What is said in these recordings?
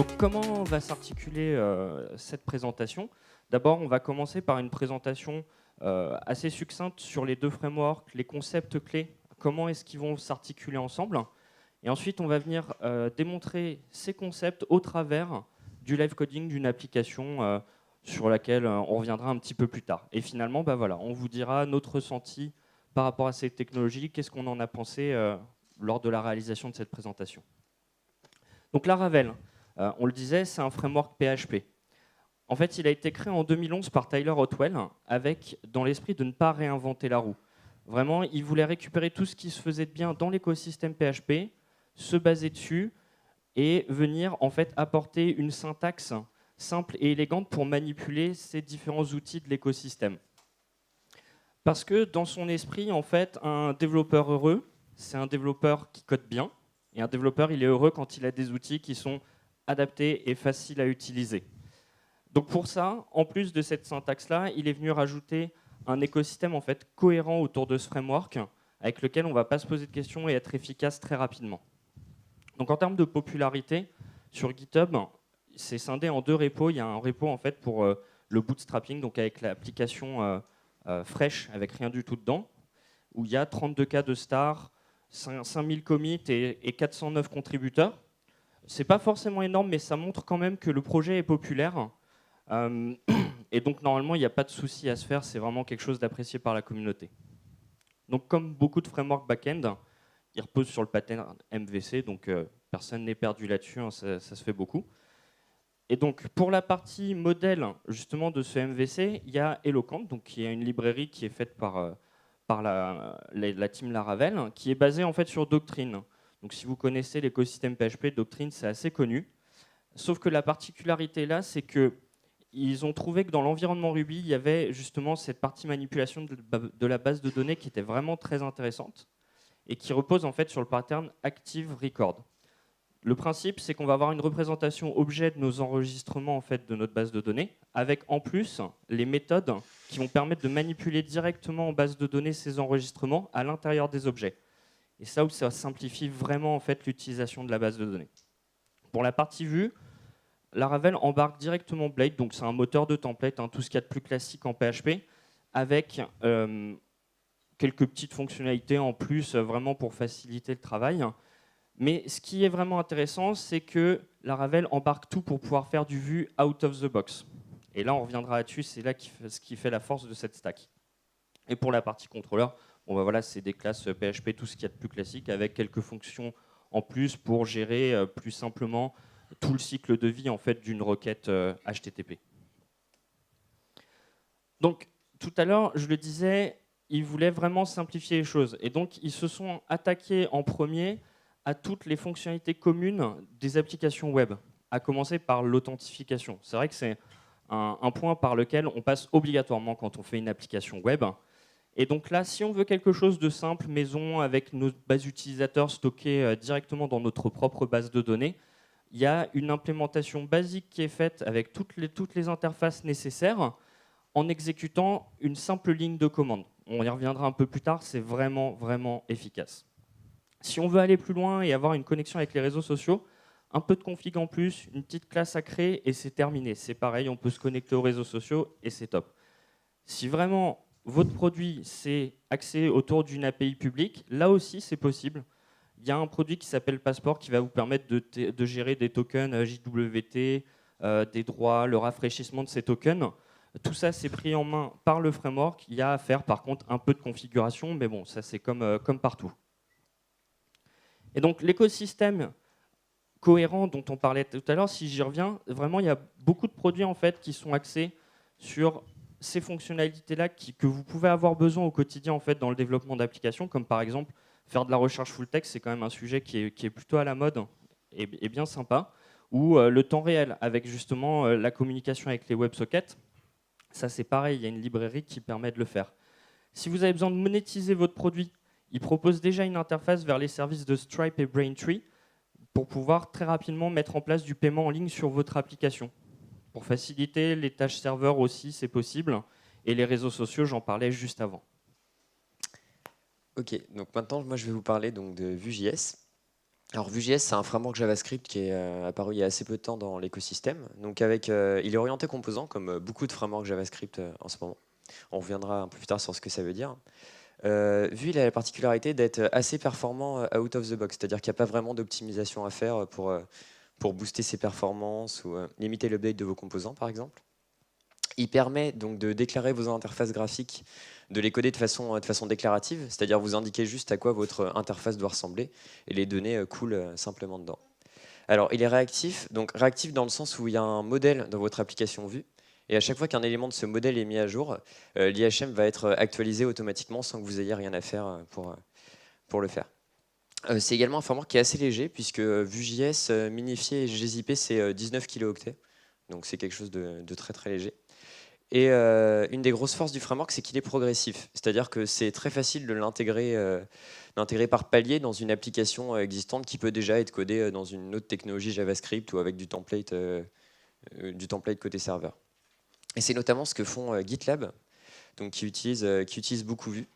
Donc comment va s'articuler cette présentation? D'abord, on va commencer par une présentation assez succincte sur les deux frameworks, les concepts clés, comment est-ce qu'ils vont s'articuler ensemble. Et ensuite, on va venir démontrer ces concepts au travers du live coding d'une application sur laquelle on reviendra un petit peu plus tard. Et finalement, bah voilà, on vous dira notre ressenti par rapport à ces technologies, qu'est-ce qu'on en a pensé lors de la réalisation de cette présentation. Donc Laravel, on le disait, c'est un framework PHP. En fait, il a été créé en 2011 par Tyler Otwell, avec dans l'esprit de ne pas réinventer la roue. Vraiment, il voulait récupérer tout ce qui se faisait de bien dans l'écosystème PHP, se baser dessus et venir en fait apporter une syntaxe simple et élégante pour manipuler ces différents outils de l'écosystème. Parce que dans son esprit, en fait, un développeur heureux, c'est un développeur qui code bien, et un développeur, il est heureux quand il a des outils qui sont adaptés et faciles à utiliser. Donc pour ça, en plus de cette syntaxe-là, il est venu rajouter un écosystème en fait cohérent autour de ce framework, avec lequel on ne va pas se poser de questions et être efficace très rapidement. Donc en termes de popularité, sur GitHub, c'est scindé en deux repos. Il y a un repo en fait pour le bootstrapping, donc avec l'application fraîche, avec rien du tout dedans, où il y a 32 cas de stars, 5000 commits et 409 contributeurs. C'est pas forcément énorme, mais ça montre quand même que le projet est populaire. Et donc normalement, il n'y a pas de souci à se faire, c'est vraiment quelque chose d'apprécié par la communauté. Donc comme beaucoup de frameworks back-end, il repose sur le pattern MVC, donc personne n'est perdu là-dessus, hein, ça se fait beaucoup. Et donc pour la partie modèle justement de ce MVC, il y a Eloquent, donc qui est une librairie qui est faite par la team Laravel, qui est basée en fait sur Doctrine. Donc si vous connaissez l'écosystème PHP, Doctrine c'est assez connu. Sauf que la particularité là, c'est que ils ont trouvé que dans l'environnement Ruby, il y avait justement cette partie manipulation de la base de données qui était vraiment très intéressante et qui repose en fait sur le pattern Active Record. Le principe, c'est qu'on va avoir une représentation objet de nos enregistrements en fait, de notre base de données, avec en plus les méthodes qui vont permettre de manipuler directement en base de données ces enregistrements à l'intérieur des objets. Et ça, ça simplifie vraiment en fait, l'utilisation de la base de données. Pour la partie vue, Laravel embarque directement Blade, donc c'est un moteur de template, hein, tout ce qu'il y a de plus classique en PHP, avec quelques petites fonctionnalités en plus, vraiment pour faciliter le travail. Mais ce qui est vraiment intéressant, c'est que Laravel embarque tout pour pouvoir faire du vue out of the box. Et là, on reviendra là-dessus, c'est là ce qui fait la force de cette stack. Et pour la partie contrôleur, bon, bah voilà, c'est des classes PHP, tout ce qu'il y a de plus classique, avec quelques fonctions en plus pour gérer plus simplement tout le cycle de vie en fait, d'une requête HTTP. Donc, tout à l'heure, je le disais, ils voulaient vraiment simplifier les choses. Et donc, ils se sont attaqués en premier à toutes les fonctionnalités communes des applications web, à commencer par l'authentification. C'est vrai que c'est un point par lequel on passe obligatoirement quand on fait une application web. Et donc là, si on veut quelque chose de simple, maison, avec nos bases utilisateurs stockées directement dans notre propre base de données, il y a une implémentation basique qui est faite avec toutes les interfaces nécessaires en exécutant une simple ligne de commande. On y reviendra un peu plus tard, c'est vraiment, vraiment efficace. Si on veut aller plus loin et avoir une connexion avec les réseaux sociaux, un peu de config en plus, une petite classe à créer et c'est terminé. C'est pareil, on peut se connecter aux réseaux sociaux et c'est top. Si vraiment votre produit c'est axé autour d'une API publique, là aussi c'est possible. Il y a un produit qui s'appelle Passport qui va vous permettre de gérer des tokens JWT, des droits, le rafraîchissement de ces tokens. Tout ça, c'est pris en main par le framework. Il y a à faire, par contre, un peu de configuration, mais bon, ça, c'est comme partout. Et donc, l'écosystème cohérent dont on parlait tout à l'heure, si j'y reviens, vraiment, il y a beaucoup de produits en fait, qui sont axés sur ces fonctionnalités-là que vous pouvez avoir besoin au quotidien en fait, dans le développement d'applications, comme par exemple faire de la recherche full text, c'est quand même un sujet qui est plutôt à la mode et bien sympa, ou le temps réel, avec justement la communication avec les WebSockets. Ça, c'est pareil, il y a une librairie qui permet de le faire. Si vous avez besoin de monétiser votre produit, il propose déjà une interface vers les services de Stripe et Braintree pour pouvoir très rapidement mettre en place du paiement en ligne sur votre application. Pour faciliter les tâches serveurs aussi, c'est possible. Et les réseaux sociaux, j'en parlais juste avant. Ok, donc maintenant, moi, je vais vous parler donc, de Vue.js. Alors Vue.js, c'est un framework JavaScript qui est apparu il y a assez peu de temps dans l'écosystème. Donc il est orienté composant, comme beaucoup de frameworks JavaScript en ce moment. On reviendra un peu plus tard sur ce que ça veut dire. Vue, il a la particularité d'être assez performant out of the box, c'est-à-dire qu'il n'y a pas vraiment d'optimisation à faire pour booster ses performances ou limiter l'update de vos composants, par exemple. Il permet donc de déclarer vos interfaces graphiques, de les coder de façon déclarative, c'est-à-dire vous indiquez juste à quoi votre interface doit ressembler et les données coulent simplement dedans. Alors, il est réactif, donc réactif dans le sens où il y a un modèle dans votre application Vue, et à chaque fois qu'un élément de ce modèle est mis à jour, l'IHM va être actualisé automatiquement sans que vous ayez rien à faire pour le faire. C'est également un framework qui est assez léger, puisque Vue.js minifié et gzip, c'est 19 kilooctets, donc c'est quelque chose de très très léger. Et une des grosses forces du framework, c'est qu'il est progressif. C'est-à-dire que c'est très facile de l'intégrer par palier dans une application existante qui peut déjà être codée dans une autre technologie JavaScript ou avec du template côté serveur. Et c'est notamment ce que font GitLab, donc qui utilisent beaucoup Vue.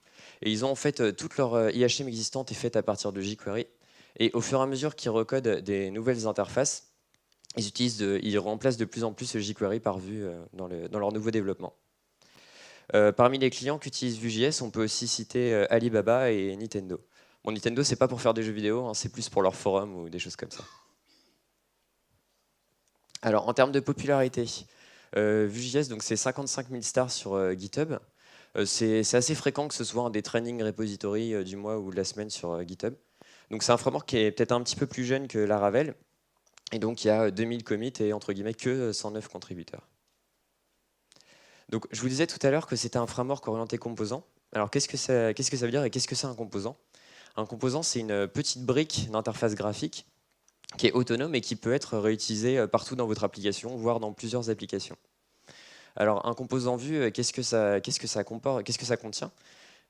Et ils ont en fait toute leur IHM existante est faite à partir de jQuery. Et au fur et à mesure qu'ils recodent des nouvelles interfaces, ils remplacent de plus en plus jQuery par Vue dans leur nouveau développement. Parmi les clients qui utilisent Vue.js, on peut aussi citer Alibaba et Nintendo. Bon, Nintendo, c'est pas pour faire des jeux vidéo, hein, c'est plus pour leur forum ou des choses comme ça. Alors, en termes de popularité, Vue.js, donc c'est 55 000 stars sur GitHub. C'est assez fréquent que ce soit un des trending repositories du mois ou de la semaine sur GitHub. Donc c'est un framework qui est peut-être un petit peu plus jeune que Laravel. Et donc il y a 2000 commits et entre guillemets que 109 contributeurs. Donc je vous disais tout à l'heure que c'était un framework orienté composant. Alors qu'est-ce que ça veut dire et qu'est-ce que c'est un composant? Un composant, c'est une petite brique d'interface graphique qui est autonome et qui peut être réutilisée partout dans votre application, voire dans plusieurs applications. Alors un composant Vue, qu'est-ce que ça comporte, qu'est-ce que ça contient?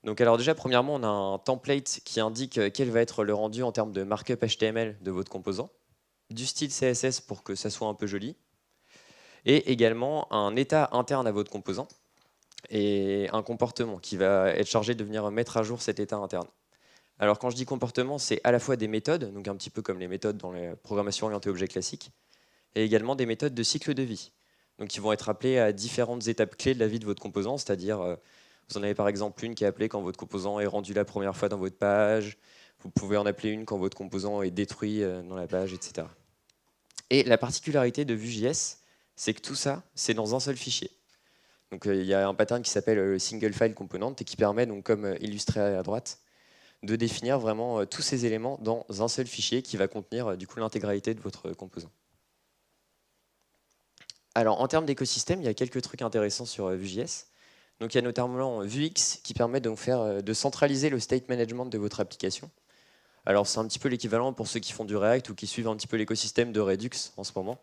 Donc alors déjà, premièrement, on a un template qui indique quel va être le rendu en termes de markup HTML de votre composant, du style CSS pour que ça soit un peu joli, et également un état interne à votre composant et un comportement qui va être chargé de venir mettre à jour cet état interne. Alors quand je dis comportement, c'est à la fois des méthodes, donc un petit peu comme les méthodes dans les programmations orientées objets classiques, et également des méthodes de cycle de vie, donc qui vont être appelées à différentes étapes clés de la vie de votre composant, c'est-à-dire vous en avez par exemple une qui est appelée quand votre composant est rendu la première fois dans votre page, vous pouvez en appeler une quand votre composant est détruit dans la page, etc. Et la particularité de Vue.js, c'est que tout ça, c'est dans un seul fichier. Donc il y a un pattern qui s'appelle single file component et qui permet, donc, comme illustré à droite, de définir vraiment tous ces éléments dans un seul fichier qui va contenir du coup l'intégralité de votre composant. Alors en termes d'écosystème, il y a quelques trucs intéressants sur Vue.js. Donc il y a notamment Vuex qui permet de centraliser le state management de votre application. Alors c'est un petit peu l'équivalent pour ceux qui font du React ou qui suivent un petit peu l'écosystème de Redux en ce moment.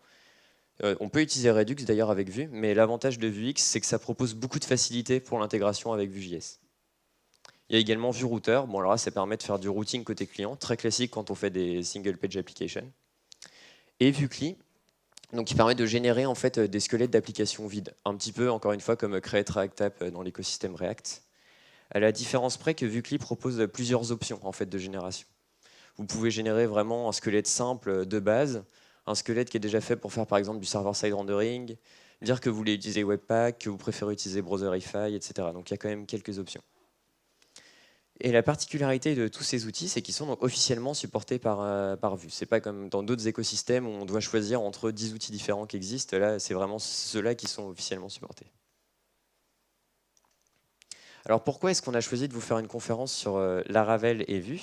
On peut utiliser Redux d'ailleurs avec Vue, mais l'avantage de Vuex, c'est que ça propose beaucoup de facilité pour l'intégration avec Vue.js. Il y a également Vue Router. Bon, alors là, ça permet de faire du routing côté client, très classique quand on fait des single page applications. Et Vuecli, donc qui permet de générer en fait des squelettes d'applications vides, un petit peu encore une fois comme Create React App dans l'écosystème React. À la différence près que Vuecli propose plusieurs options en fait de génération. Vous pouvez générer vraiment un squelette simple de base, un squelette qui est déjà fait pour faire par exemple du server-side rendering, dire que vous voulez utiliser Webpack, que vous préférez utiliser Browserify, etc. Donc il y a quand même quelques options. Et la particularité de tous ces outils, c'est qu'ils sont donc officiellement supportés par Vue. C'est pas comme dans d'autres écosystèmes où on doit choisir entre 10 outils différents qui existent. Là, c'est vraiment ceux-là qui sont officiellement supportés. Alors pourquoi est-ce qu'on a choisi de vous faire une conférence sur Laravel et Vue?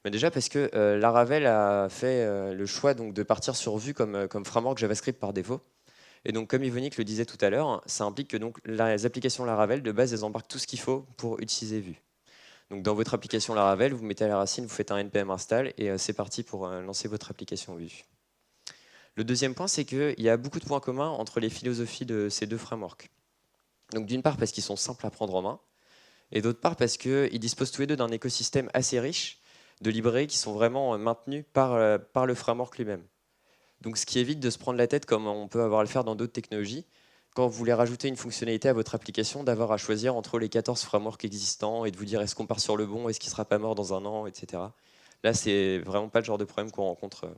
Déjà parce que Laravel a fait le choix donc, de partir sur Vue comme framework JavaScript par défaut. Et donc, comme Yvonique le disait tout à l'heure, ça implique que donc, les applications Laravel, de base, elles embarquent tout ce qu'il faut pour utiliser Vue. Donc, dans votre application Laravel, vous mettez à la racine, vous faites un npm install et c'est parti pour lancer votre application Vue. Le deuxième point, c'est qu'il y a beaucoup de points communs entre les philosophies de ces deux frameworks. Donc, d'une part, parce qu'ils sont simples à prendre en main, et d'autre part, parce qu'ils disposent tous les deux d'un écosystème assez riche de librairies qui sont vraiment maintenues par le framework lui-même. Donc, ce qui évite de se prendre la tête comme on peut avoir à le faire dans d'autres technologies, quand vous voulez rajouter une fonctionnalité à votre application, d'avoir à choisir entre les 14 frameworks existants et de vous dire est-ce qu'on part sur le bon, est-ce qu'il ne sera pas mort dans un an, etc. Là, c'est vraiment pas le genre de problème qu'on rencontre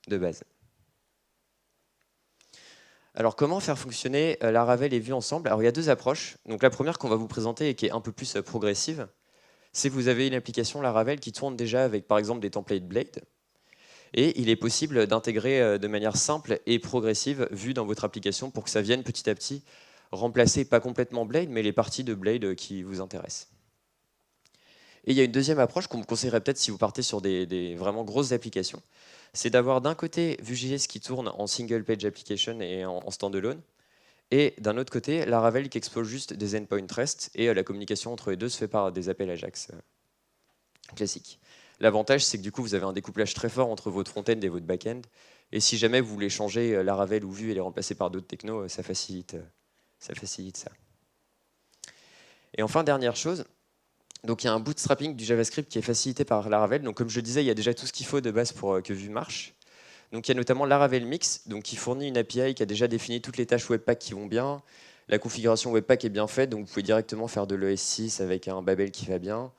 de base. Alors, comment faire fonctionner Laravel et Vue ensemble? Alors, il y a deux approches. Donc, la première qu'on va vous présenter et qui est un peu plus progressive, c'est que vous avez une application Laravel qui tourne déjà avec, par exemple, des templates Blade. Et il est possible d'intégrer de manière simple et progressive Vue dans votre application pour que ça vienne petit à petit remplacer, pas complètement Blade, mais les parties de Blade qui vous intéressent. Et il y a une deuxième approche qu'on vous conseillerait peut-être si vous partez sur des vraiment grosses applications, c'est d'avoir d'un côté Vue.js qui tourne en single page application et en standalone, et d'un autre côté Laravel qui expose juste des endpoint REST, et la communication entre les deux se fait par des appels AJAX classiques. L'avantage, c'est que du coup, vous avez un découplage très fort entre votre front-end et votre back-end, et si jamais vous voulez changer Laravel ou Vue et les remplacer par d'autres technos, ça facilite ça. Et enfin, dernière chose, donc il y a un bootstrapping du JavaScript qui est facilité par Laravel. Donc comme je le disais, il y a déjà tout ce qu'il faut de base pour que Vue marche. Donc il y a notamment Laravel Mix, donc qui fournit une API qui a déjà défini toutes les tâches Webpack qui vont bien. La configuration Webpack est bien faite, donc vous pouvez directement faire de l'ES6 avec un Babel qui va bien.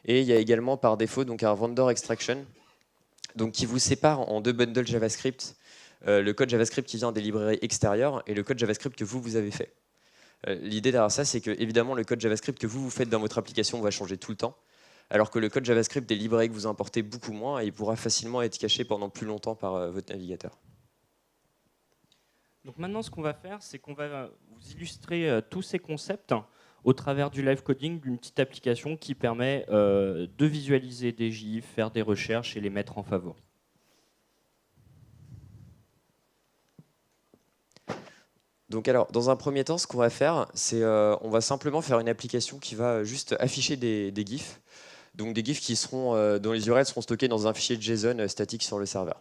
Et il y a également par défaut donc un vendor extraction, donc qui vous sépare en deux bundles JavaScript, le code JavaScript qui vient des librairies extérieures et le code JavaScript que vous avez fait. L'idée derrière ça, c'est que évidemment le code JavaScript que vous faites dans votre application va changer tout le temps, alors que le code JavaScript des librairies que vous importez beaucoup moins, et il pourra facilement être caché pendant plus longtemps par votre navigateur. Donc maintenant, ce qu'on va faire, c'est qu'on va vous illustrer tous ces concepts au travers du live coding d'une petite application qui permet de visualiser des GIFs, faire des recherches et les mettre en favori. Donc alors, dans un premier temps, ce qu'on va faire, c'est on va simplement faire une application qui va juste afficher des GIFs. Donc des GIFs qui seront, dont les URL seront stockés dans un fichier JSON statique sur le serveur.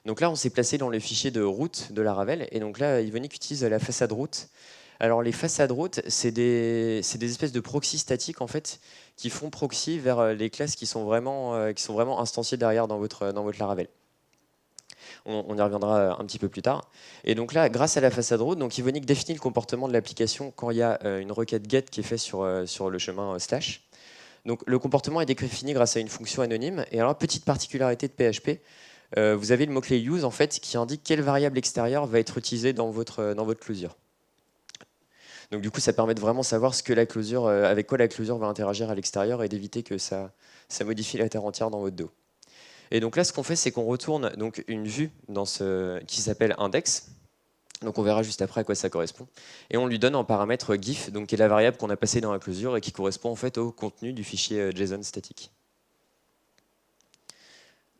Donc là, on s'est placé dans le fichier de route de Laravel. Et donc là, Ivonik utilise la façade route. Alors les façades route, c'est des espèces de proxys statiques en fait, qui font proxy vers les classes qui sont vraiment instanciées derrière dans votre Laravel. On y reviendra un petit peu plus tard. Et donc là, grâce à la façade route, donc Ivonik définit le comportement de l'application quand il y a une requête get qui est faite sur le chemin slash. Donc le comportement est défini grâce à une fonction anonyme. Et alors, petite particularité de PHP, vous avez le mot-clé use en fait, qui indique quelle variable extérieure va être utilisée dans votre closure. Donc du coup, ça permet de vraiment savoir ce que la closure, avec quoi la closure va interagir à l'extérieur et d'éviter que ça modifie la terre entière dans votre dos. Et donc là, ce qu'on fait, c'est qu'on retourne donc une vue qui s'appelle index. Donc on verra juste après à quoi ça correspond. Et on lui donne en paramètre GIF, donc qui est la variable qu'on a passée dans la closure et qui correspond en fait au contenu du fichier JSON statique.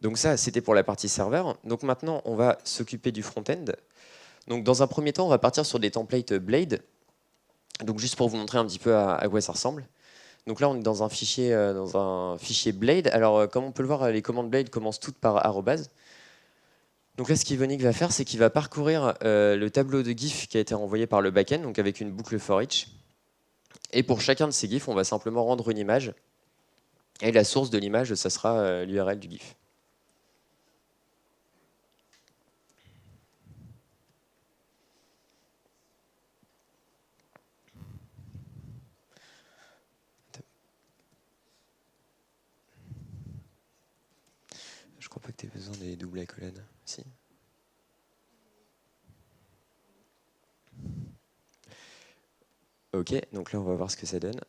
Donc ça, c'était pour la partie serveur. Donc maintenant, on va s'occuper du front-end. Donc dans un premier temps, on va partir sur des templates Blade. Donc juste pour vous montrer un petit peu à quoi ça ressemble. Donc là, on est dans un fichier Blade. Alors, comme on peut le voir, les commandes Blade commencent toutes par arrobase. Donc là, ce qu'Ivonik va faire, c'est qu'il va parcourir le tableau de GIF qui a été renvoyé par le backend, donc avec une boucle for each. Et pour chacun de ces GIFs, on va simplement rendre une image. Et la source de l'image, ça sera l'URL du GIF. Je crois pas que tu aies besoin des doubles accolades. Si. Ok, donc là on va voir ce que ça donne.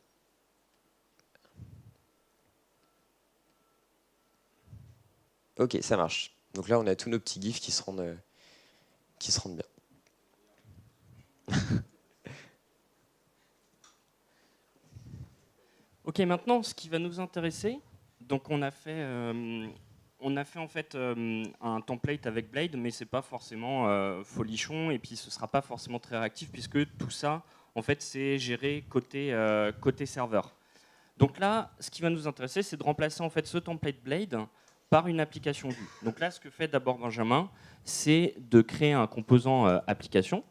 Ok, ça marche. Donc là on a tous nos petits gifs qui se rendent bien. Ok, maintenant, ce qui va nous intéresser, donc on a fait en fait un template avec Blade, mais c'est pas forcément folichon, et puis ce sera pas forcément très réactif puisque tout ça, en fait, c'est géré côté serveur. Donc là, ce qui va nous intéresser, c'est de remplacer en fait ce template Blade par une application Vue. Donc là, ce que fait d'abord Benjamin, c'est de créer un composant application.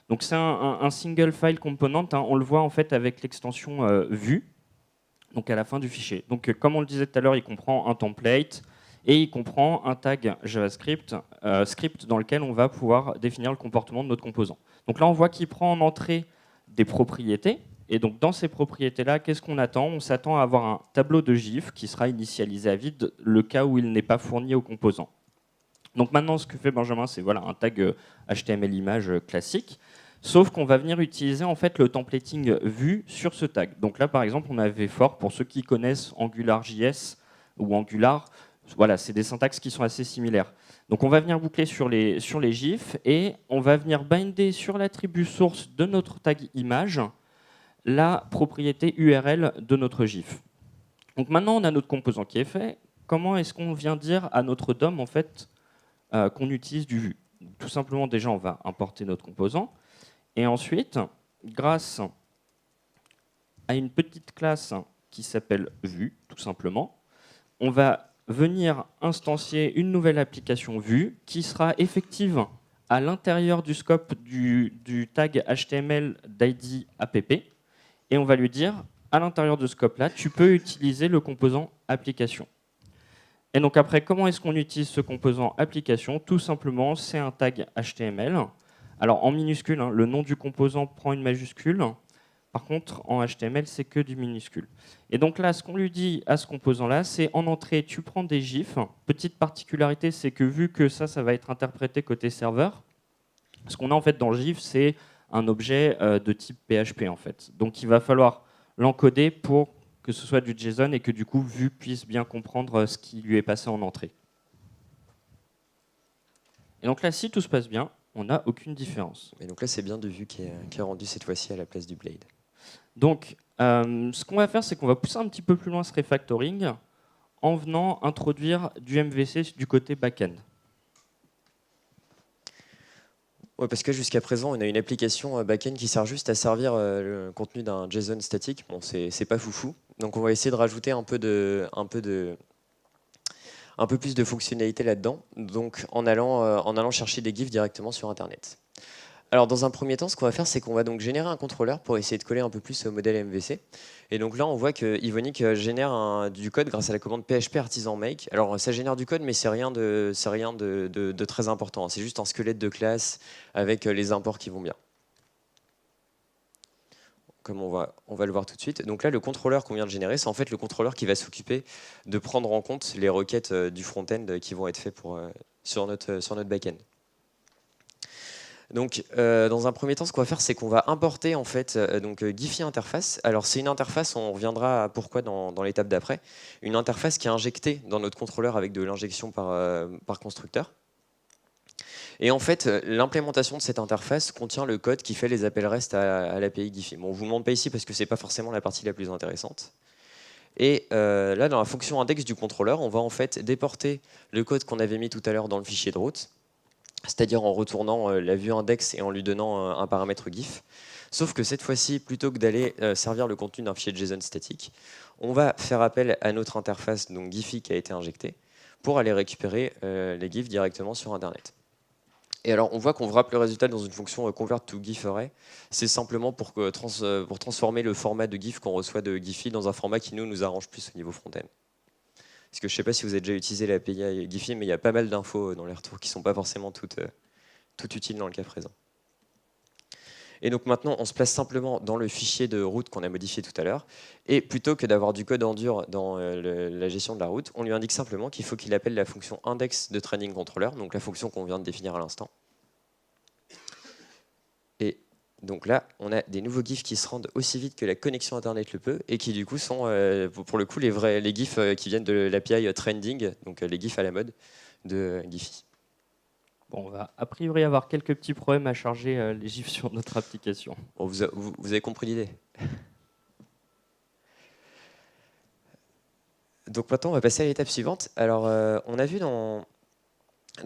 Donc c'est un single file component. Hein, on le voit en fait avec l'extension Vue. Donc à la fin du fichier. Donc comme on le disait tout à l'heure, il comprend un template et il comprend un tag JavaScript script dans lequel on va pouvoir définir le comportement de notre composant. Donc là, on voit qu'il prend en entrée des propriétés Et donc dans ces propriétés-là, qu'est-ce qu'on attend? On s'attend à avoir un tableau de GIF qui sera initialisé à vide le cas où il n'est pas fourni au composant. Donc maintenant, ce que fait Benjamin, c'est voilà, un tag HTML image classique, sauf qu'on va venir utiliser en fait le templating vue sur ce tag. Donc là, par exemple, on avait fort, pour ceux qui connaissent AngularJS ou Angular, voilà, c'est des syntaxes qui sont assez similaires. Donc on va venir boucler sur les GIFs et on va venir binder sur l'attribut source de notre tag image la propriété URL de notre GIF. Donc maintenant, on a notre composant qui est fait. Comment est-ce qu'on vient dire à notre DOM en fait, qu'on utilise du Vue? Tout simplement, déjà, on va importer notre composant. Et ensuite, grâce à une petite classe qui s'appelle Vue, tout simplement, on va venir instancier une nouvelle application Vue qui sera effective à l'intérieur du scope du tag HTML d'ID app. Et on va lui dire, à l'intérieur de ce scope-là, tu peux utiliser le composant application. Et donc après, comment est-ce qu'on utilise ce composant application? Tout simplement, c'est un tag HTML. Alors en minuscule, hein, le nom du composant prend une majuscule. Par contre, en HTML, c'est que du minuscule. Et donc là, ce qu'on lui dit à ce composant-là, c'est en entrée, tu prends des GIFs. Petite particularité, c'est que vu que ça va être interprété côté serveur, ce qu'on a en fait dans GIF, c'est un objet de type PHP en fait. Donc il va falloir l'encoder pour que ce soit du JSON et que du coup Vue puisse bien comprendre ce qui lui est passé en entrée. Et donc là, si tout se passe bien, on n'a aucune différence. Et donc là, c'est bien de Vue qui est rendu cette fois-ci à la place du Blade. Donc, ce qu'on va faire, c'est qu'on va pousser un petit peu plus loin ce refactoring en venant introduire du MVC du côté back-end. Ouais, parce que jusqu'à présent, on a une application back-end qui sert juste à servir le contenu d'un JSON statique. Bon, c'est pas foufou. Donc on va essayer de rajouter un peu plus de fonctionnalités là-dedans, donc en allant chercher des GIFs directement sur Internet. Alors dans un premier temps, ce qu'on va faire, c'est qu'on va donc générer un contrôleur pour essayer de coller un peu plus au modèle MVC. Et donc là, on voit que Evonik génère du code grâce à la commande PHP artisan make. Alors ça génère du code, mais c'est rien de très important. C'est juste un squelette de classe avec les imports qui vont bien. Comme on va le voir tout de suite. Donc là, le contrôleur qu'on vient de générer, c'est en fait le contrôleur qui va s'occuper de prendre en compte les requêtes du front-end qui vont être faites sur notre back-end. Donc, dans un premier temps, ce qu'on va faire, c'est qu'on va importer en fait Giphy interface. Alors, c'est une interface, on reviendra à pourquoi dans l'étape d'après. Une interface qui est injectée dans notre contrôleur avec de l'injection par constructeur. Et en fait, l'implémentation de cette interface contient le code qui fait les appels REST à l'API Giphy. Bon, on ne vous le montre pas ici parce que ce n'est pas forcément la partie la plus intéressante. Et là, dans la fonction index du contrôleur, on va en fait déporter le code qu'on avait mis tout à l'heure dans le fichier de route, c'est-à-dire en retournant la vue index et en lui donnant un paramètre GIF. Sauf que cette fois-ci, plutôt que d'aller servir le contenu d'un fichier JSON statique, on va faire appel à notre interface, donc Giphy, qui a été injectée, pour aller récupérer les GIFs directement sur Internet. Et alors, on voit qu'on wrap le résultat dans une fonction convert to GIF array. C'est simplement pour transformer le format de GIF qu'on reçoit de Giphy dans un format qui nous arrange plus au niveau front-end. Parce que je ne sais pas si vous avez déjà utilisé l'API Giphy, mais il y a pas mal d'infos dans les retours qui ne sont pas forcément toutes utiles dans le cas présent. Et donc maintenant, on se place simplement dans le fichier de route qu'on a modifié tout à l'heure. Et plutôt que d'avoir du code en dur dans la gestion de la route, on lui indique simplement qu'il faut qu'il appelle la fonction index de training controller, donc la fonction qu'on vient de définir à l'instant. Et donc là, on a des nouveaux GIFs qui se rendent aussi vite que la connexion Internet le peut, et qui du coup sont, pour le coup, les GIFs qui viennent de l'API trending, donc les GIFs à la mode de Giphy. Bon, on va a priori avoir quelques petits problèmes à charger les GIFs sur notre application. Bon, vous avez compris l'idée. Donc maintenant, on va passer à l'étape suivante. Alors, on a vu dans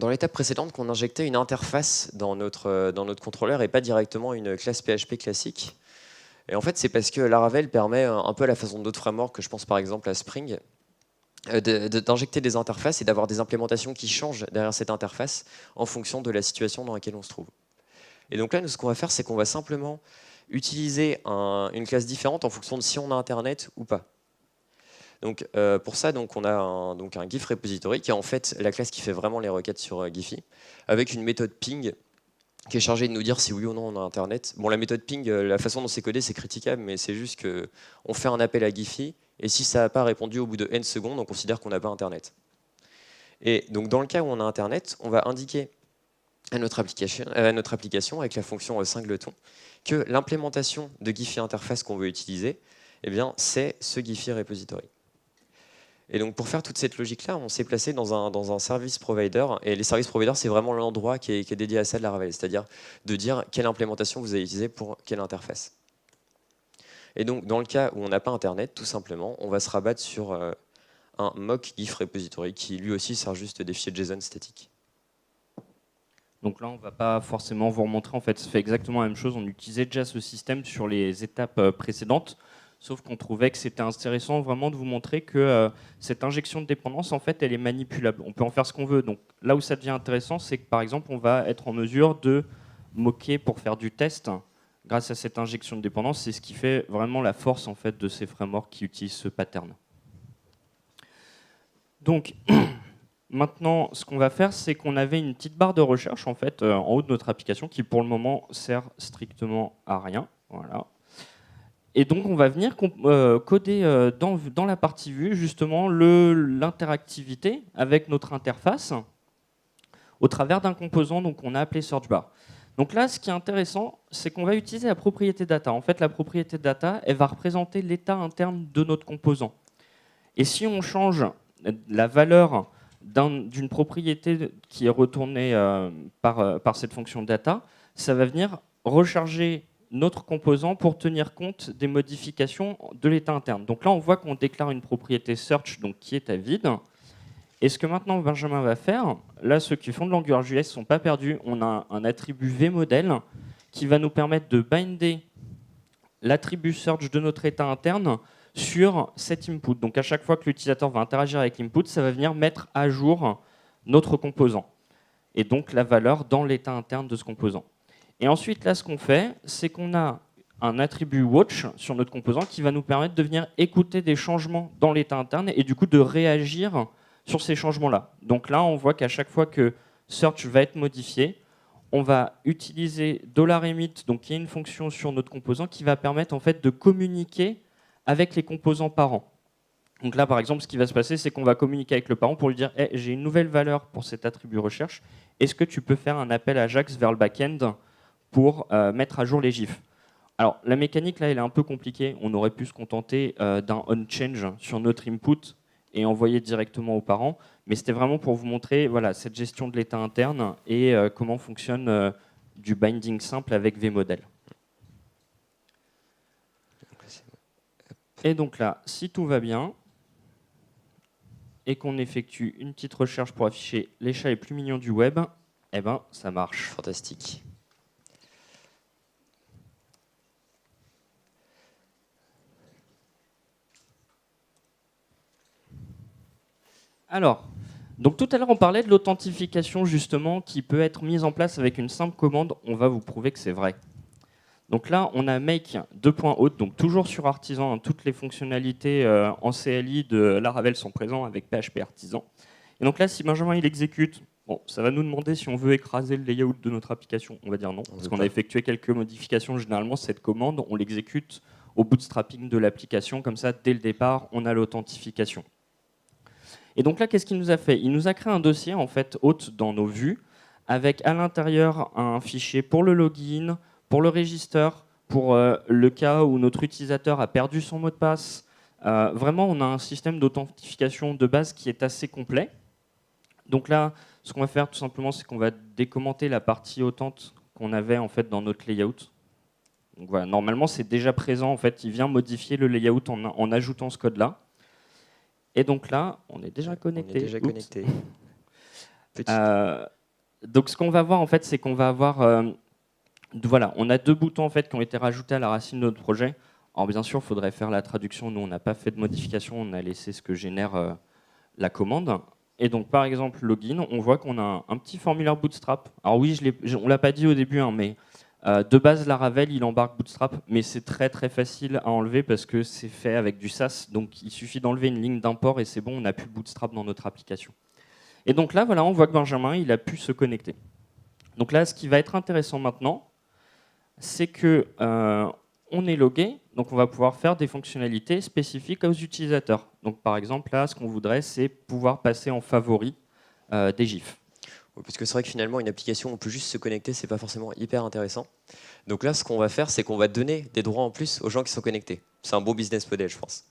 l'étape précédente qu'on injectait une interface dans notre contrôleur et pas directement une classe PHP classique. Et en fait, c'est parce que Laravel permet, un peu à la façon d'autres frameworks, que je pense par exemple à Spring, d'injecter des interfaces et d'avoir des implémentations qui changent derrière cette interface en fonction de la situation dans laquelle on se trouve. Et donc là, nous, ce qu'on va faire, c'est qu'on va simplement utiliser une classe différente en fonction de si on a Internet ou pas. Donc, pour ça, on a un GIF repository qui est en fait la classe qui fait vraiment les requêtes sur Giphy, avec une méthode ping qui est chargé de nous dire si oui ou non on a Internet. Bon, la méthode ping, la façon dont c'est codé, c'est critiquable, mais c'est juste qu'on fait un appel à Giphy, et si ça n'a pas répondu au bout de n secondes, on considère qu'on n'a pas Internet. Et donc, dans le cas où on a Internet, on va indiquer à notre application avec la fonction singleton, que l'implémentation de Giphy interface qu'on veut utiliser, eh bien, c'est ce Giphy repository. Et donc pour faire toute cette logique-là, on s'est placé dans un service provider. Et les services providers, c'est vraiment l'endroit qui est dédié à ça de Laravel, c'est-à-dire de dire quelle implémentation vous allez utiliser pour quelle interface. Et donc dans le cas où on n'a pas Internet, tout simplement, on va se rabattre sur un mock GIF repository qui lui aussi sert juste des fichiers JSON statiques. Donc là, on ne va pas forcément vous remontrer. En fait, ça fait exactement la même chose. On utilisait déjà ce système sur les étapes précédentes, sauf qu'on trouvait que c'était intéressant vraiment de vous montrer que cette injection de dépendance, en fait, elle est manipulable. On peut en faire ce qu'on veut. Donc là où ça devient intéressant, c'est que par exemple, on va être en mesure de moquer pour faire du test grâce à cette injection de dépendance. C'est ce qui fait vraiment la force en fait de ces frameworks qui utilisent ce pattern. Donc maintenant, ce qu'on va faire, c'est qu'on avait une petite barre de recherche en fait en haut de notre application qui, pour le moment, sert strictement à rien. Voilà. Et donc, on va venir coder dans la partie vue justement l'interactivité avec notre interface au travers d'un composant qu'on a appelé searchBar. Donc là, ce qui est intéressant, c'est qu'on va utiliser la propriété data. En fait, la propriété data, elle va représenter l'état interne de notre composant. Et si on change la valeur d'une propriété qui est retournée par cette fonction data, ça va venir recharger notre composant pour tenir compte des modifications de l'état interne. Donc là, on voit qu'on déclare une propriété search donc, qui est à vide. Et ce que maintenant Benjamin va faire, là, ceux qui font de l'AngularJS ne sont pas perdus. On a un attribut vModel qui va nous permettre de binder l'attribut search de notre état interne sur cet input. Donc à chaque fois que l'utilisateur va interagir avec l'input, ça va venir mettre à jour notre composant. Et donc la valeur dans l'état interne de ce composant. Et ensuite, là, ce qu'on fait, c'est qu'on a un attribut watch sur notre composant qui va nous permettre de venir écouter des changements dans l'état interne et du coup de réagir sur ces changements-là. Donc là, on voit qu'à chaque fois que search va être modifié, on va utiliser $emit, donc qui est une fonction sur notre composant qui va permettre en fait de communiquer avec les composants parents. Donc là, par exemple, ce qui va se passer, c'est qu'on va communiquer avec le parent pour lui dire hey, j'ai une nouvelle valeur pour cet attribut recherche. Est-ce que tu peux faire un appel AJAX vers le back-end pour mettre à jour les GIFs? Alors, la mécanique, là, elle est un peu compliquée. On aurait pu se contenter d'un onChange sur notre input et envoyer directement aux parents. Mais c'était vraiment pour vous montrer voilà, cette gestion de l'état interne et comment fonctionne du binding simple avec vModel. Et donc là, si tout va bien, et qu'on effectue une petite recherche pour afficher les chats les plus mignons du web, eh ben, ça marche. Fantastique. Alors, donc tout à l'heure, on parlait de l'authentification justement qui peut être mise en place avec une simple commande. On va vous prouver que c'est vrai. Donc là, on a make 2.out, donc toujours sur Artisan, hein, toutes les fonctionnalités en CLI de Laravel sont présentes avec PHP Artisan. Et donc là, si Benjamin il exécute, bon, ça va nous demander si on veut écraser le layout de notre application. On va dire non, parce qu'on a effectué quelques modifications. Généralement, cette commande, on l'exécute au bootstrapping de l'application. Comme ça, dès le départ, on a l'authentification. Et donc là, qu'est-ce qu'il nous a fait? Il nous a créé un dossier en fait hôte dans nos vues, avec à l'intérieur un fichier pour le login, pour le register, pour le cas où notre utilisateur a perdu son mot de passe. Vraiment, on a un système d'authentification de base qui est assez complet. Donc là, ce qu'on va faire tout simplement, c'est qu'on va décommenter la partie authent qu'on avait en fait dans notre layout. Donc voilà, normalement, c'est déjà présent. En fait, il vient modifier le layout en ajoutant ce code-là. Et donc là, on est déjà connecté. On est déjà connecté. Donc ce qu'on va voir en fait, c'est qu'on va avoir, voilà, on a deux boutons en fait qui ont été rajoutés à la racine de notre projet. Alors bien sûr, il faudrait faire la traduction. Nous, on n'a pas fait de modification, on a laissé ce que génère la commande. Et donc par exemple, login, on voit qu'on a un petit formulaire Bootstrap. Alors oui, on l'a pas dit au début, hein, mais de base, Laravel, il embarque Bootstrap, mais c'est très très facile à enlever parce que c'est fait avec du Sass. Donc il suffit d'enlever une ligne d'import et c'est bon, on a plus Bootstrap dans notre application. Et donc là, voilà, on voit que Benjamin, il a pu se connecter. Donc là, ce qui va être intéressant maintenant, c'est que on est logué, donc on va pouvoir faire des fonctionnalités spécifiques aux utilisateurs. Donc par exemple, là, ce qu'on voudrait, c'est pouvoir passer en favori des GIFs. Parce que c'est vrai que finalement, une application, on peut juste se connecter, c'est pas forcément hyper intéressant. Donc là, ce qu'on va faire, c'est qu'on va donner des droits en plus aux gens qui sont connectés. C'est un bon business model, je pense.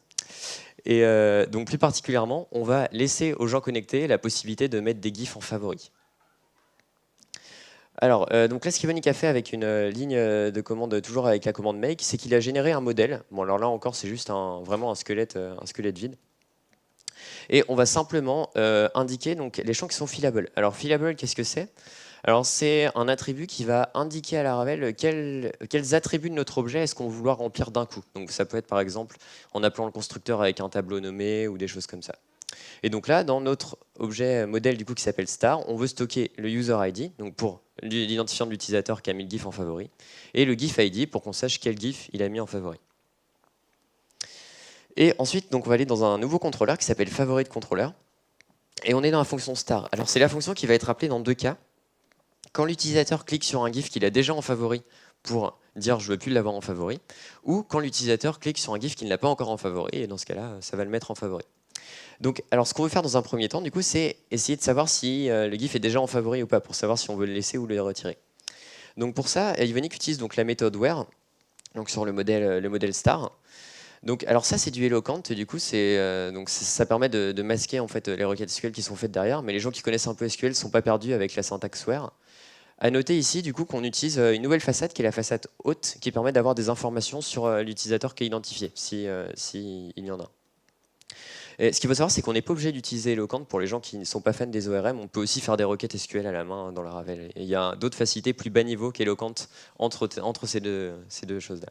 Et donc plus particulièrement, on va laisser aux gens connectés la possibilité de mettre des GIFs en favoris. Alors, donc là, ce qu'Evonik a fait avec une ligne de commande, toujours avec la commande make, c'est qu'il a généré un modèle. Bon, alors là encore, c'est juste vraiment un squelette vide. Et on va simplement indiquer donc, les champs qui sont fillables. Alors, fillable, qu'est-ce que c'est? Alors, c'est un attribut qui va indiquer à Laravel quels attributs de notre objet est-ce qu'on va vouloir remplir d'un coup. Donc, ça peut être par exemple en appelant le constructeur avec un tableau nommé ou des choses comme ça. Et donc là, dans notre objet modèle du coup qui s'appelle star, on veut stocker le user ID, donc pour l'identifiant de l'utilisateur qui a mis le GIF en favori, et le GIF ID pour qu'on sache quel GIF il a mis en favori. Et ensuite, donc, on va aller dans un nouveau contrôleur qui s'appelle favorite controller, et on est dans la fonction star. Alors c'est la fonction qui va être appelée dans deux cas. Quand l'utilisateur clique sur un GIF qu'il a déjà en favori pour dire je ne veux plus l'avoir en favori, ou quand l'utilisateur clique sur un GIF qu'il n'a pas encore en favori, et dans ce cas-là, ça va le mettre en favori. Donc, alors ce qu'on veut faire dans un premier temps, du coup, c'est essayer de savoir si le GIF est déjà en favori ou pas, pour savoir si on veut le laisser ou le retirer. Donc pour ça, Evonik utilise donc la méthode where, donc sur le modèle star. Donc, alors ça, c'est du Eloquent, et du coup, ça permet de masquer en fait les requêtes SQL qui sont faites derrière, mais les gens qui connaissent un peu SQL ne sont pas perdus avec la syntaxe where. À noter ici, du coup, qu'on utilise une nouvelle façade qui est la façade haute, qui permet d'avoir des informations sur l'utilisateur qui est identifié, s'il y en a. Et ce qu'il faut savoir, c'est qu'on n'est pas obligé d'utiliser Eloquent pour les gens qui ne sont pas fans des ORM. On peut aussi faire des requêtes SQL à la main dans Laravel. Et il y a d'autres facilités plus bas niveau qu'Eloquent entre ces deux choses-là.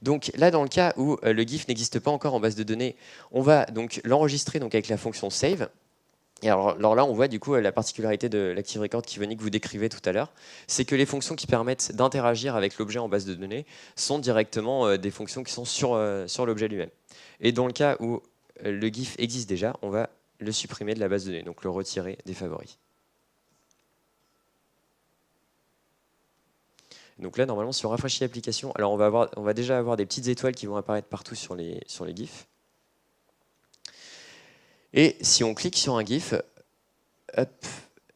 Donc là, dans le cas où le GIF n'existe pas encore en base de données, on va donc l'enregistrer avec la fonction save. Et alors là, on voit du coup la particularité de l'Active Record qu'Evonik vous décrivait tout à l'heure, c'est que les fonctions qui permettent d'interagir avec l'objet en base de données sont directement des fonctions qui sont sur l'objet lui-même. Et dans le cas où le GIF existe déjà, on va le supprimer de la base de données, donc le retirer des favoris. Donc là, normalement, si on rafraîchit l'application, alors on va déjà avoir des petites étoiles qui vont apparaître partout sur les GIFs. Et si on clique sur un GIF, hop,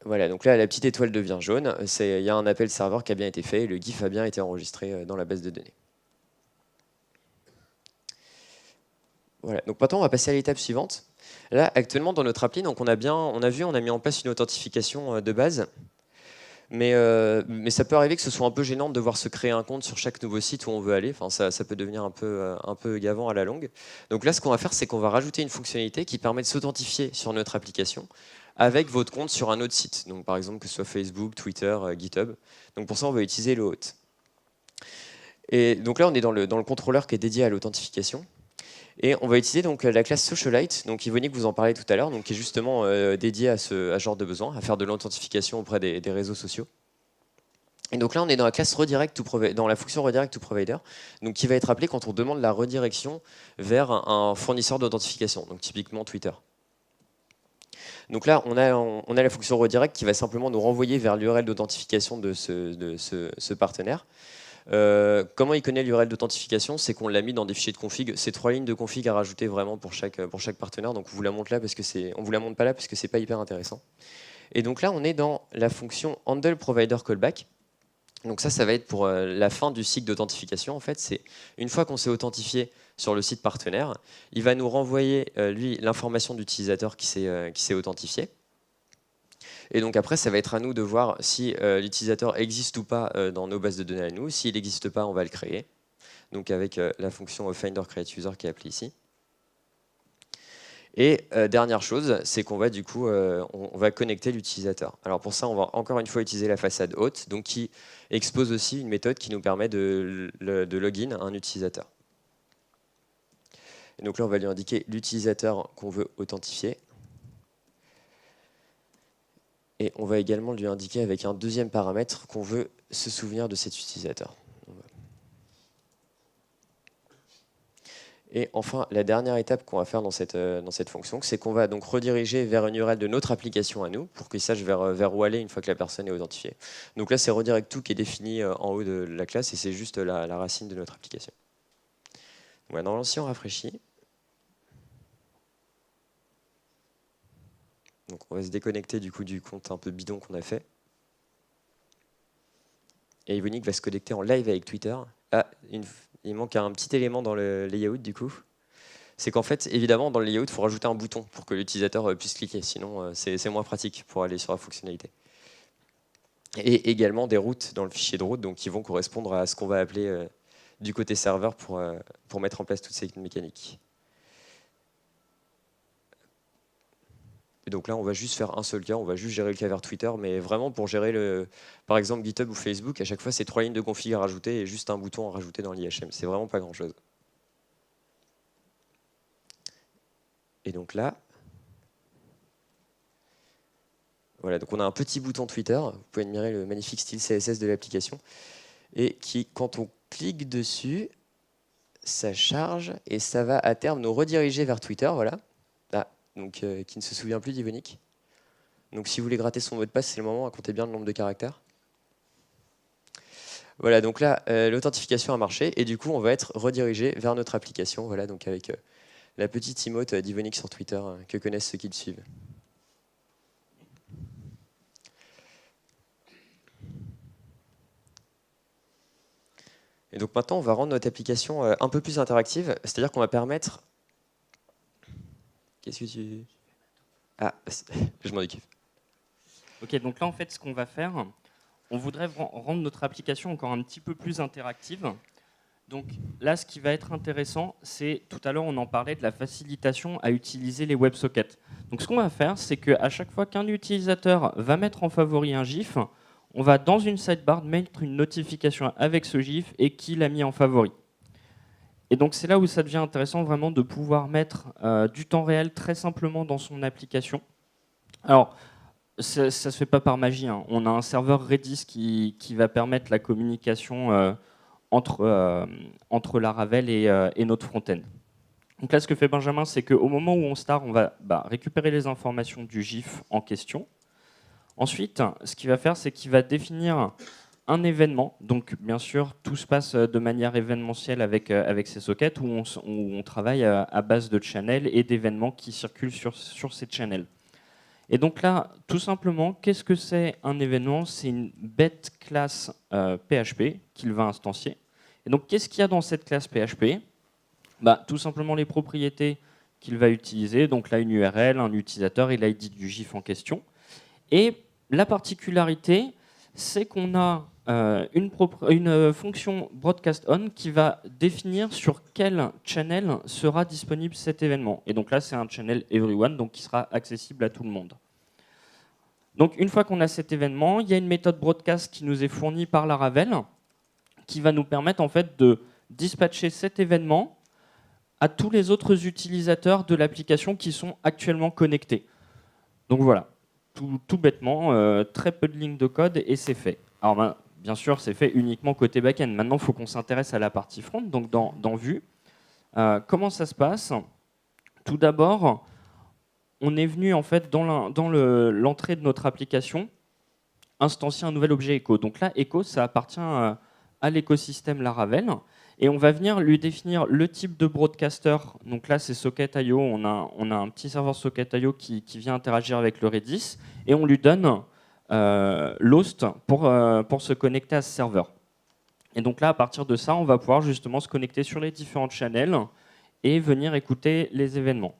voilà, donc là, la petite étoile devient jaune. Il y a un appel serveur qui a bien été fait et le GIF a bien été enregistré dans la base de données. Voilà, donc maintenant, on va passer à l'étape suivante. Là, actuellement, dans notre appli, donc on a mis en place une authentification de base. Mais ça peut arriver que ce soit un peu gênant de devoir se créer un compte sur chaque nouveau site où on veut aller. Enfin, ça peut devenir un peu gavant à la longue. Donc là, ce qu'on va faire, c'est qu'on va rajouter une fonctionnalité qui permet de s'authentifier sur notre application avec votre compte sur un autre site. Donc par exemple, que ce soit Facebook, Twitter, GitHub. Donc pour ça, on va utiliser le hôte. Et donc là, on est dans le contrôleur qui est dédié à l'authentification. Et on va utiliser donc la classe Socialite, donc Evonik vous en parlait tout à l'heure, donc qui est justement dédiée à ce genre de besoin, à faire de l'authentification auprès des réseaux sociaux. Et donc là, on est dans la classe dans la fonction redirect to provider, donc qui va être appelée quand on demande la redirection vers un fournisseur d'authentification, donc typiquement Twitter. Donc là, on a la fonction redirect qui va simplement nous renvoyer vers l'URL d'authentification de ce partenaire. Comment il connaît l'URL d'authentification? C'est qu'on l'a mis dans des fichiers de config. C'est 3 lignes de config à rajouter vraiment pour chaque partenaire. Donc on vous la montre là parce que on vous la montre pas là parce que c'est pas hyper intéressant. Et donc là, on est dans la fonction handle provider callback. Donc ça va être pour la fin du cycle d'authentification. En fait, c'est une fois qu'on s'est authentifié sur le site partenaire, il va nous renvoyer lui l'information d'utilisateur qui s'est authentifié. Et donc après, ça va être à nous de voir si l'utilisateur existe ou pas dans nos bases de données à nous. S'il n'existe pas, on va le créer. Donc avec la fonction finder create user qui est appelée ici. Et dernière chose, c'est qu'on va du coup, on va connecter l'utilisateur. Alors pour ça, on va encore une fois utiliser la façade haute, donc qui expose aussi une méthode qui nous permet de login un utilisateur. Et donc là, on va lui indiquer l'utilisateur qu'on veut authentifier. Et on va également lui indiquer avec un deuxième paramètre qu'on veut se souvenir de cet utilisateur. Et enfin, la dernière étape qu'on va faire dans cette fonction, c'est qu'on va donc rediriger vers une URL de notre application à nous, pour qu'il sache vers où aller une fois que la personne est authentifiée. Donc là, c'est redirect to qui est défini en haut de la classe, et c'est juste la racine de notre application. Voilà, normalement, si on rafraîchit, donc on va se déconnecter du coup du compte un peu bidon qu'on a fait. Et Evonik va se connecter en live avec Twitter. Ah, il manque un petit élément dans le layout du coup. C'est qu'en fait, évidemment, dans le layout, il faut rajouter un bouton pour que l'utilisateur puisse cliquer. Sinon, c'est moins pratique pour aller sur la fonctionnalité. Et également des routes dans le fichier de route, donc qui vont correspondre à ce qu'on va appeler du côté serveur pour mettre en place toutes ces mécaniques. Et donc là, on va juste faire un seul cas, on va juste gérer le cas vers Twitter, mais vraiment pour gérer, par exemple, GitHub ou Facebook, à chaque fois, c'est 3 lignes de config à rajouter et juste un bouton à rajouter dans l'IHM. C'est vraiment pas grand-chose. Et donc là, voilà, donc on a un petit bouton Twitter, vous pouvez admirer le magnifique style CSS de l'application, et qui, quand on clique dessus, ça charge et ça va à terme nous rediriger vers Twitter, voilà. Ah, donc qui ne se souvient plus d'Evonik. Donc si vous voulez gratter son mot de passe, c'est le moment, à compter bien le nombre de caractères. Voilà, donc là, l'authentification a marché, et du coup, on va être redirigé vers notre application, voilà, donc avec la petite emote d'Evonik sur Twitter que connaissent ceux qui le suivent. Et donc maintenant, on va rendre notre application un peu plus interactive, c'est-à-dire qu'on va permettre... Qu'est-ce que tu... Ah, je m'en occupe. Ok, donc là, en fait, ce qu'on va faire, on voudrait rendre notre application encore un petit peu plus interactive. Donc là, ce qui va être intéressant, c'est, tout à l'heure, on en parlait de la facilitation à utiliser les WebSockets. Donc ce qu'on va faire, c'est qu'à chaque fois qu'un utilisateur va mettre en favori un GIF, on va dans une sidebar mettre une notification avec ce GIF et qui l'a mis en favori. Et donc c'est là où ça devient intéressant vraiment de pouvoir mettre du temps réel très simplement dans son application. Alors, ça ne se fait pas par magie, hein. On a un serveur Redis qui va permettre la communication entre Laravel et notre front-end. Donc là, ce que fait Benjamin, c'est qu'au moment où on start, on va récupérer les informations du GIF en question. Ensuite, ce qu'il va faire, c'est qu'il va définir un événement. Donc, bien sûr, tout se passe de manière événementielle avec ces sockets où on travaille à base de channels et d'événements qui circulent sur ces channels. Et donc là, tout simplement, qu'est-ce que c'est un événement? C'est une bête classe PHP qu'il va instancier. Et donc, qu'est-ce qu'il y a dans cette classe PHP? Tout simplement les propriétés qu'il va utiliser. Donc là, une URL, un utilisateur et l'ID du GIF en question. Et la particularité, c'est qu'on a une fonction broadcast on qui va définir sur quel channel sera disponible cet événement. Et donc là, c'est un channel everyone, donc qui sera accessible à tout le monde. Donc une fois qu'on a cet événement, il y a une méthode broadcast qui nous est fournie par Laravel, qui va nous permettre en fait de dispatcher cet événement à tous les autres utilisateurs de l'application qui sont actuellement connectés. Donc voilà, tout bêtement, très peu de lignes de code et c'est fait. Alors bien sûr, c'est fait uniquement côté back-end. Maintenant, il faut qu'on s'intéresse à la partie front, donc dans Vue. Comment ça se passe? Tout d'abord, on est venu en fait dans l'entrée de notre application instancier un nouvel objet Echo. Donc là, Echo, ça appartient à l'écosystème Laravel. Et on va venir lui définir le type de broadcaster. Donc là, c'est Socket.io. On a un petit serveur Socket.io qui vient interagir avec le Redis. Et on lui donne l'host pour se connecter à ce serveur. Et donc là, à partir de ça, on va pouvoir justement se connecter sur les différents channels et venir écouter les événements.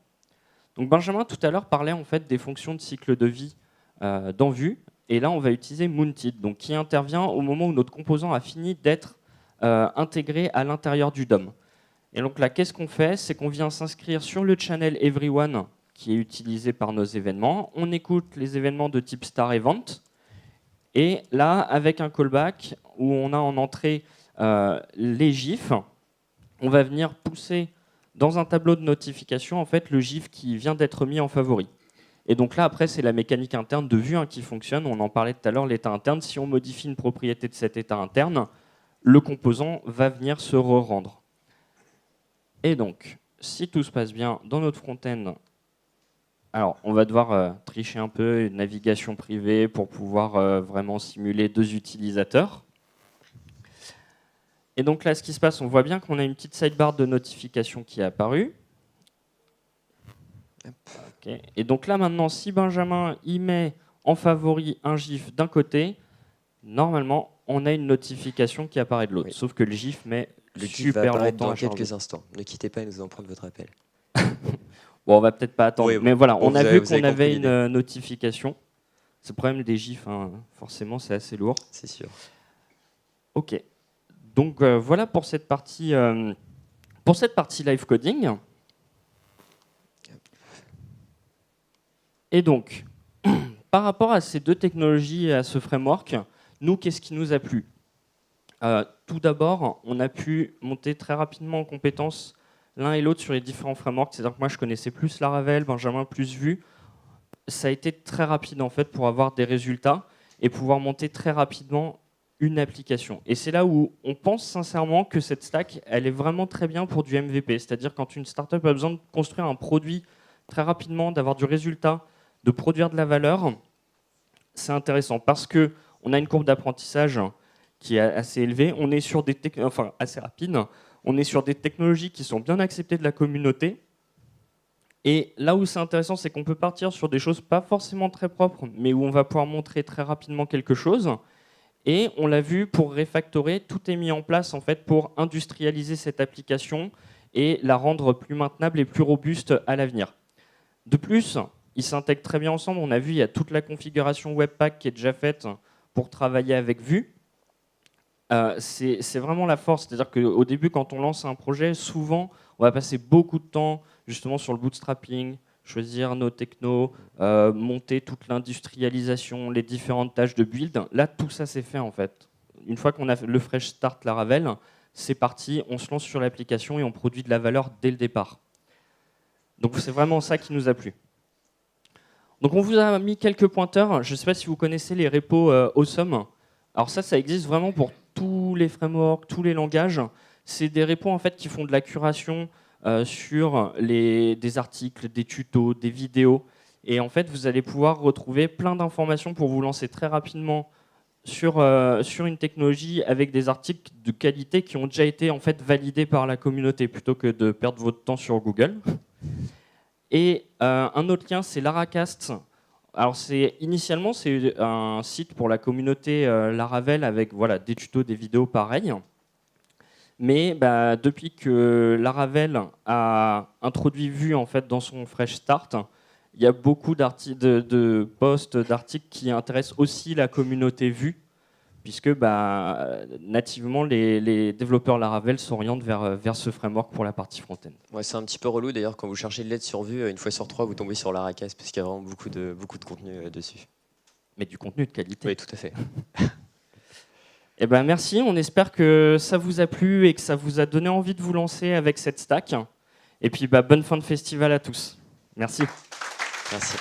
Donc Benjamin, tout à l'heure, parlait en fait des fonctions de cycle de vie dans Vue. Et là, on va utiliser Mounted, donc qui intervient au moment où notre composant a fini d'être intégré à l'intérieur du DOM. Et donc là, qu'est-ce qu'on fait? C'est qu'on vient s'inscrire sur le channel Everyone qui est utilisé par nos événements. On écoute les événements de type Star Event. Et là, avec un callback où on a en entrée les GIFs, on va venir pousser dans un tableau de notification en fait, le GIF qui vient d'être mis en favori. Et donc là, après, c'est la mécanique interne de Vue qui fonctionne. On en parlait tout à l'heure, l'état interne. Si on modifie une propriété de cet état interne, le composant va venir se re-rendre. Et donc, si tout se passe bien dans notre front-end, alors on va devoir tricher un peu, une navigation privée pour pouvoir vraiment simuler 2 utilisateurs. Et donc là, ce qui se passe, on voit bien qu'on a une petite sidebar de notification qui est apparue. Okay. Et donc là, maintenant, si Benjamin y met en favori un GIF d'un côté, normalement, on a une notification qui apparaît de l'autre. Oui. Sauf que le GIF met le GIF va apparaître dans quelques instants. Ne quittez pas et nous allons prendre votre appel. Bon, on va peut-être pas attendre. Oui, mais voilà, on a vu qu'on avait une notification. C'est le problème des GIFs, hein. Forcément, c'est assez lourd. C'est sûr. OK. Donc voilà pour cette partie live coding. Et donc, par rapport à ces 2 technologies et à ce framework, nous, qu'est-ce qui nous a plu ? Tout d'abord, on a pu monter très rapidement en compétences l'un et l'autre sur les différents frameworks. C'est-à-dire que moi, je connaissais plus Laravel, Benjamin plus Vue. Ça a été très rapide en fait pour avoir des résultats et pouvoir monter très rapidement une application. Et c'est là où on pense sincèrement que cette stack, elle est vraiment très bien pour du MVP. C'est-à-dire quand une startup a besoin de construire un produit très rapidement, d'avoir du résultat, de produire de la valeur, c'est intéressant parce qu'on a une courbe d'apprentissage qui est assez élevée. On est sur des assez rapide. On est sur des technologies qui sont bien acceptées de la communauté. Et là où c'est intéressant, c'est qu'on peut partir sur des choses pas forcément très propres, mais où on va pouvoir montrer très rapidement quelque chose. Et on l'a vu, pour refactorer, tout est mis en place en fait pour industrialiser cette application et la rendre plus maintenable et plus robuste à l'avenir. De plus, ils s'intègrent très bien ensemble. On a vu, il y a toute la configuration Webpack qui est déjà faite pour travailler avec Vue. C'est vraiment la force. C'est-à-dire qu'au début, quand on lance un projet, souvent, on va passer beaucoup de temps justement sur le bootstrapping, choisir nos technos, monter toute l'industrialisation, les différentes tâches de build. Là, tout ça, c'est fait en fait. Une fois qu'on a le fresh start Laravel, c'est parti, on se lance sur l'application et on produit de la valeur dès le départ. Donc c'est vraiment ça qui nous a plu. Donc on vous a mis quelques pointeurs. Je ne sais pas si vous connaissez les repos Awesome. Alors ça existe vraiment pour tous les frameworks, tous les langages. C'est des repos en fait qui font de la curation sur des articles, des tutos, des vidéos. Et en fait, vous allez pouvoir retrouver plein d'informations pour vous lancer très rapidement sur une technologie avec des articles de qualité qui ont déjà été en fait validés par la communauté plutôt que de perdre votre temps sur Google. Et un autre lien, c'est Laracast. Alors initialement, c'est un site pour la communauté Laravel avec voilà, des tutos, des vidéos pareilles. Mais depuis que Laravel a introduit Vue en fait, dans son Fresh Start, il y a beaucoup de posts, d'articles qui intéressent aussi la communauté Vue, puisque nativement, les développeurs Laravel s'orientent vers ce framework pour la partie front-end. Ouais, c'est un petit peu relou d'ailleurs quand vous cherchez de l'aide sur Vue, une fois sur 3, vous tombez sur Laracast, parce qu'il y a vraiment beaucoup de contenu dessus. Mais du contenu de qualité. Oui, tout à fait. Eh ben, merci, on espère que ça vous a plu et que ça vous a donné envie de vous lancer avec cette stack. Et puis bonne fin de festival à tous. Merci. Merci.